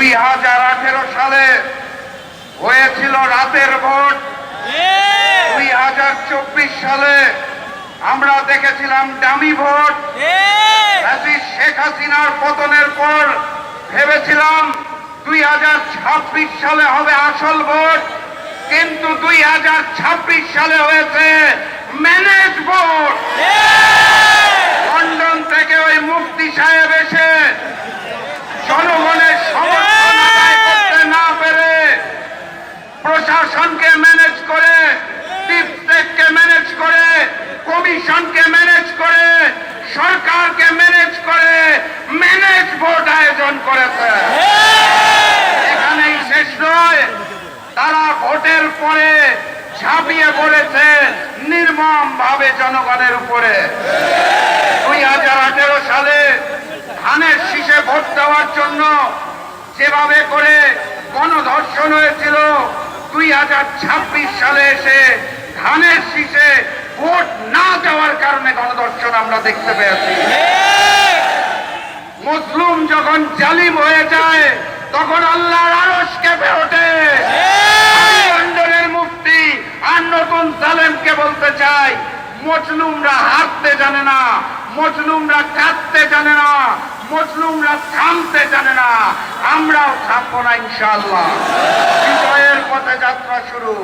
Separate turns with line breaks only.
2018 সালে হয়েছিল রাতের ভোট। 2024 সালে আমরা দেখেছিলাম ডামি ভোট। শেখ হাসিনার পতনের পর ভেবেছিলাম 2026 সালে হবে আসল ভোট, কিন্তু 2026 সালে হয়েছে ম্যানেজ ভোট। লন্ডন থেকে ওই মুফতি সাহেব এসে জনগণের সমর্থন আদায় করতে না পেরে প্রশাসনকে ম্যানেজ করে, ডিপস্টেটকে ম্যানেজ করে, কমিশনকে ম্যানেজ করে, সরকারকে ম্যানেজ করে ম্যানেজ ভোট আয়োজন করেছে। এখানেই শেষ নয়, তারা ভোটের পরে ঝাঁপিয়ে পড়েছে নির্মম ভাবে জনগণের উপরে। 2018 সালে ধানের শীষে ভোট দেওয়ার জন্য যেভাবে করে গণধর্ষণ হয়েছিল, 2026 সালে এসে ধানের শীষে ভোট না দেওয়ার কারণে গণধর্ষণ আমরা দেখতে পেয়েছি। মুসলিম যখন জালিম হয়ে যায় তখন আল্লাহর আরশ কেঁপে ওঠে। লন্ডনের মুফতি আর নতুন জালেমকে বলতে চাই, মজলুমরা হারতে জানে না, মজলুমরা কাঁদতে জানে না, মজলুমরা থামতে জানে না। আমরাও থামবো না ইনশাআল্লাহ। বিজয়ের পথে যাত্রা শুরু।